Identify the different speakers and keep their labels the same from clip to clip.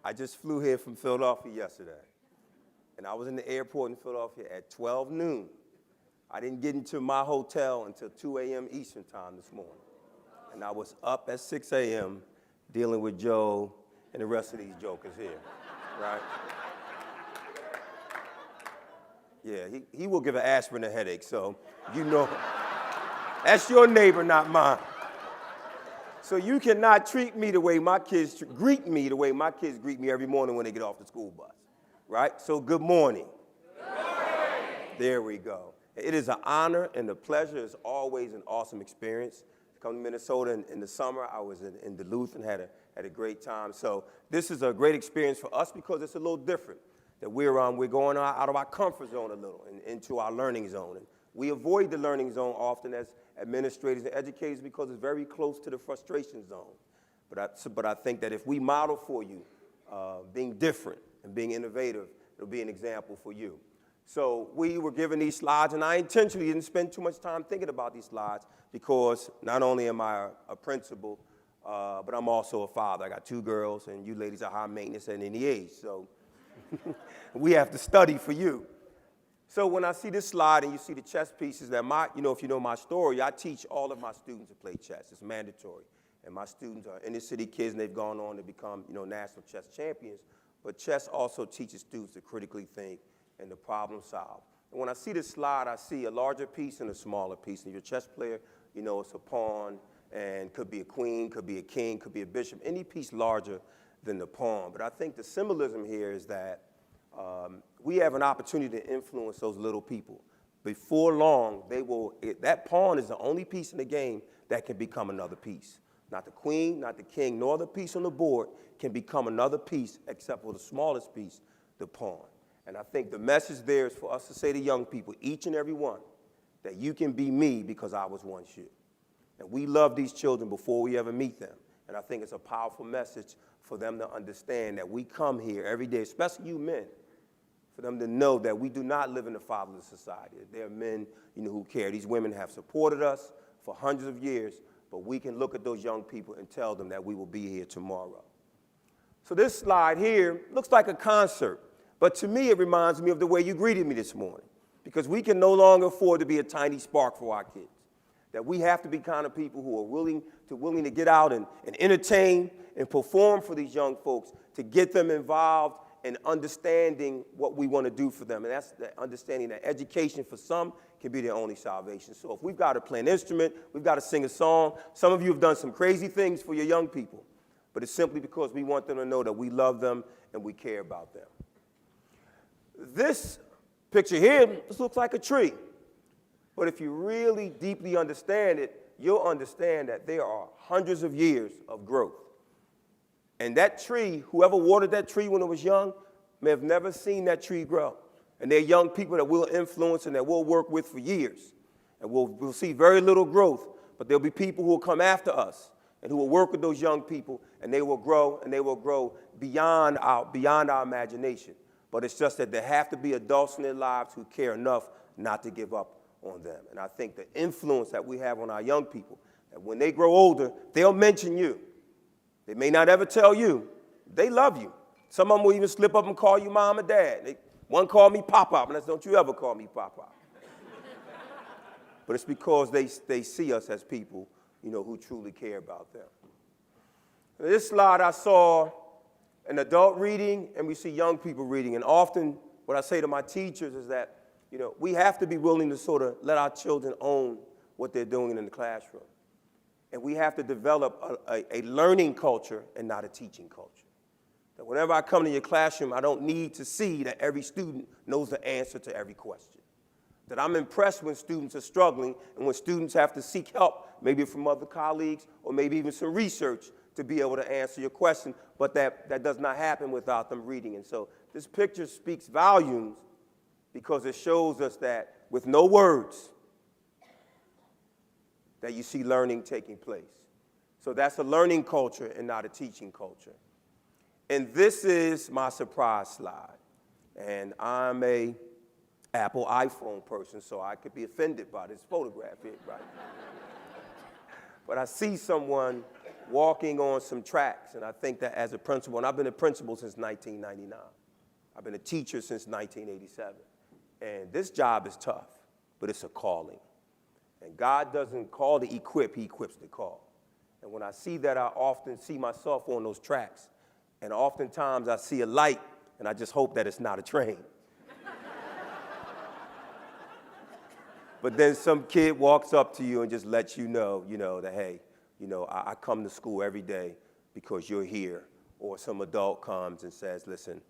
Speaker 1: I just flew here from Philadelphia yesterday, and I was in the airport in Philadelphia at 12 noon. I didn't get into my hotel until 2 a.m. Eastern time this morning, and I was up at 6 a.m. dealing with Joe and the rest of these jokers here, right? Yeah, he will give an aspirin a headache, so you know, that's your neighbor, not mine. So you cannot treat me the way my kids greet me the way my kids greet me every morning when they get off the school bus, right? So good morning. Good morning. There we go. It is an honor and a pleasure. It's always an awesome experience. To come to Minnesota in the summer, I was in Duluth and had a great time. So this is a great experience for us because it's a little different. That we're going out of our comfort zone a little and into our learning zone. And we avoid the learning zone often as administrators and educators because it's very close to the frustration zone. But I think that if we model for you being different and being innovative, it'll be an example for you. So we were given these slides, and I intentionally didn't spend too much time thinking about these slides because not only am I a principal, but I'm also a father. I got 2 girls, and you ladies are high maintenance at any age, so we have to study for you. So when I see this slide and you see the chess pieces that if you know my story, I teach all of my students to play chess. It's mandatory. And my students are inner city kids and they've gone on to become, national chess champions. But chess also teaches students to critically think and to problem solve. And when I see this slide, I see a larger piece and a smaller piece. And your chess player, it's a pawn and could be a queen, could be a king, could be a bishop, any piece larger than the pawn. But I think the symbolism here is that we have an opportunity to influence those little people. Before long, that pawn is the only piece in the game that can become another piece. Not the queen, not the king, nor the piece on the board can become another piece except for the smallest piece, the pawn. And I think the message there is for us to say to young people, each and every one, that you can be me because I was once you. And we love these children before we ever meet them. And I think it's a powerful message for them to understand that we come here every day, especially you men, for them to know that we do not live in a fatherless society. There are men, who care. These women have supported us for hundreds of years, but we can look at those young people and tell them that we will be here tomorrow. So this slide here looks like a concert, but to me it reminds me of the way you greeted me this morning, because we can no longer afford to be a tiny spark for our kids. That we have to be kind of people who are willing to get out and entertain and perform for these young folks to get them involved in understanding what we want to do for them. And that's the understanding that education for some can be their only salvation. So if we've got to play an instrument, we've got to sing a song. Some of you have done some crazy things for your young people, but it's simply because we want them to know that we love them and we care about them. This picture here, this looks like a tree. But if you really deeply understand it, you'll understand that there are hundreds of years of growth. And that tree, whoever watered that tree when it was young, may have never seen that tree grow. And they're young people that we'll influence and that we'll work with for years. And we'll see very little growth, but there'll be people who will come after us and who will work with those young people, and they will grow beyond our imagination. But it's just that there have to be adults in their lives who care enough not to give up on them. And I think the influence that we have on our young people, that when they grow older, they'll mention you. They may not ever tell you. They love you. Some of them will even slip up and call you mom or dad. One called me Pop-Pop, and that's, don't you ever call me Pop-Pop. But it's because they see us as people, who truly care about them. In this slide, I saw an adult reading, and we see young people reading. And often what I say to my teachers is that, we have to be willing to sort of let our children own what they're doing in the classroom. And we have to develop a learning culture and not a teaching culture. That whenever I come to your classroom, I don't need to see that every student knows the answer to every question. That I'm impressed when students are struggling and when students have to seek help, maybe from other colleagues or maybe even some research to be able to answer your question, but that does not happen without them reading. And so this picture speaks volumes because it shows us that with no words, that you see learning taking place. So that's a learning culture and not a teaching culture. And this is my surprise slide. And I'm a Apple iPhone person, so I could be offended by this photograph here, right? But I see someone walking on some tracks. And I think that as a principal, and I've been a principal since 1999. I've been a teacher since 1987. And this job is tough, but it's a calling. And God doesn't call to equip, he equips to call. And when I see that, I often see myself on those tracks. And oftentimes I see a light, and I just hope that it's not a train. But then some kid walks up to you and just lets you know that, hey, I come to school every day because you're here. Or some adult comes and says, listen,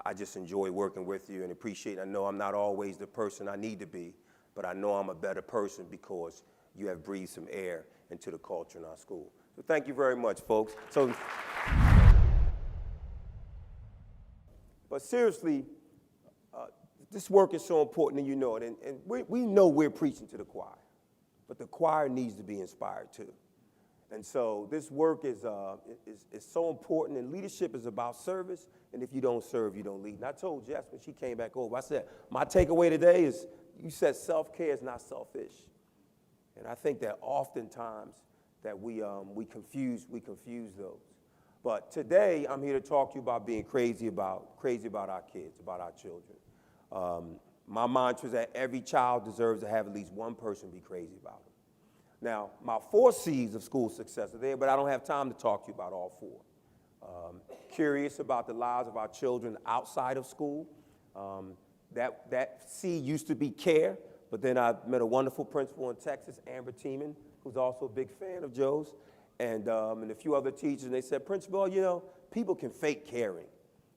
Speaker 1: I just enjoy working with you and appreciate it. I know I'm not always the person I need to be, but I know I'm a better person because you have breathed some air into the culture in our school. So thank you very much, folks. But seriously, this work is so important, and you know it. And we know we're preaching to the choir, but the choir needs to be inspired too. And so this work is so important, and leadership is about service, and if you don't serve, you don't lead. And I told Jess when she came back over, I said, my takeaway today is you said self-care is not selfish. And I think that oftentimes that we confuse those. But today, I'm here to talk to you about being crazy about our kids, about our children. My mantra is that every child deserves to have at least one person be crazy about them. Now, my 4 C's of school success are there, but I don't have time to talk to you about all 4. Curious about the lives of our children outside of school. That C used to be care, but then I met a wonderful principal in Texas, Amber Tiemann, who's also a big fan of Joe's, and a few other teachers, and they said, Principal, people can fake caring.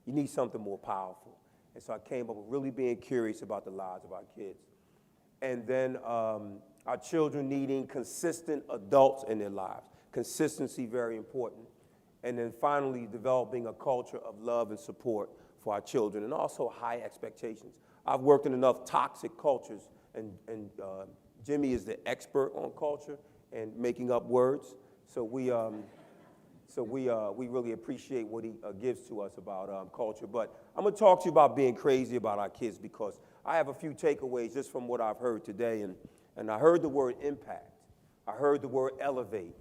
Speaker 1: You need something more powerful. And so I came up with really being curious about the lives of our kids. And then our children needing consistent adults in their lives. Consistency, very important. And then finally, developing a culture of love and support for our children, and also high expectations. I've worked in enough toxic cultures, and Jimmy is the expert on culture and making up words. So we really appreciate what he gives to us about culture. But I'm going to talk to you about being crazy about our kids, because I have a few takeaways just from what I've heard today. And I heard the word impact. I heard the word elevate.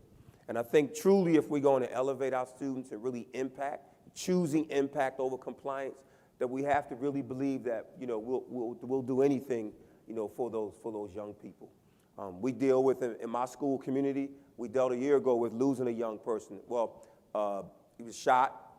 Speaker 1: And I think truly if we're going to elevate our students and really impact, choosing impact over compliance, that we have to really believe that, we'll do anything, for those young people. We deal with, in my school community, we dealt a year ago with losing a young person. Well, he was shot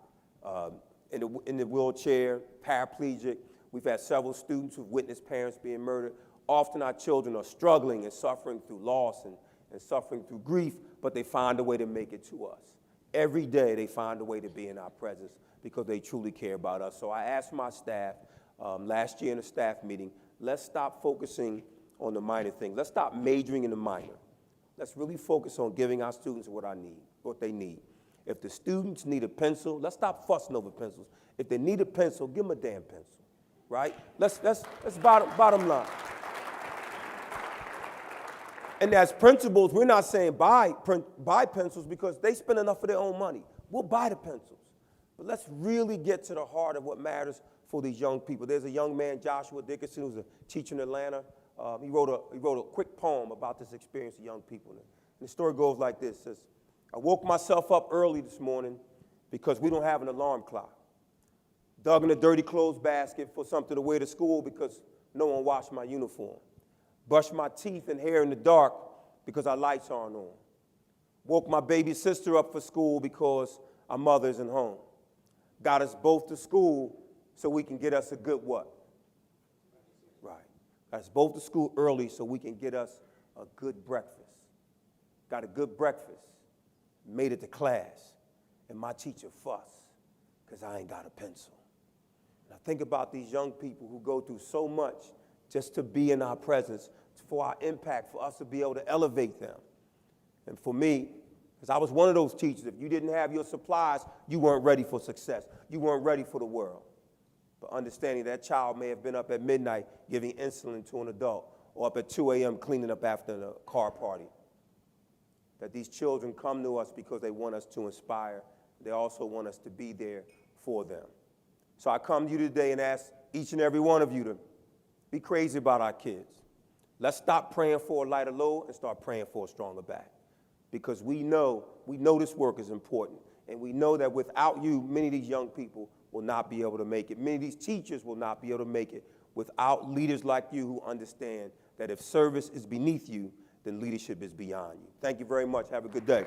Speaker 1: in the wheelchair, paraplegic. We've had several students who've witnessed parents being murdered. Often our children are struggling and suffering through loss and suffering through grief, but they find a way to make it to us. Every day they find a way to be in our presence because they truly care about us. So I asked my staff last year in a staff meeting, let's stop focusing on the minor things. Let's stop majoring in the minor. Let's really focus on giving our students what they need. If the students need a pencil, let's stop fussing over pencils. If they need a pencil, give them a damn pencil, right? Let's bottom line. And as principals, we're not saying buy pencils because they spend enough of their own money. We'll buy the pencils. But let's really get to the heart of what matters for these young people. There's a young man, Joshua Dickinson, who's a teacher in Atlanta. He wrote a quick poem about this experience of young people. And the story goes like this. It says, I woke myself up early this morning because we don't have an alarm clock. Dug in a dirty clothes basket for something to wear to school because no one washed my uniform. Brushed my teeth and hair in the dark because our lights aren't on. Woke my baby sister up for school because our mother isn't home. Got us both to school so we can get us a good what? Right. Got us both to school early so we can get us a good breakfast. Got a good breakfast. Made it to class. And my teacher fussed because I ain't got a pencil. And I think about these young people who go through so much just to be in our presence, for our impact, for us to be able to elevate them. And for me, because I was one of those teachers, if you didn't have your supplies, you weren't ready for success. You weren't ready for the world. But understanding that child may have been up at midnight giving insulin to an adult, or up at 2 a.m. cleaning up after the car party. That these children come to us because they want us to inspire. They also want us to be there for them. So I come to you today and ask each and every one of you to be crazy about our kids. Let's stop praying for a lighter load and start praying for a stronger back. because we know this work is important. And we know that without you, many of these young people will not be able to make it. Many of these teachers will not be able to make it without leaders like you who understand that if service is beneath you, then leadership is beyond you. Thank you very much. Have a good day.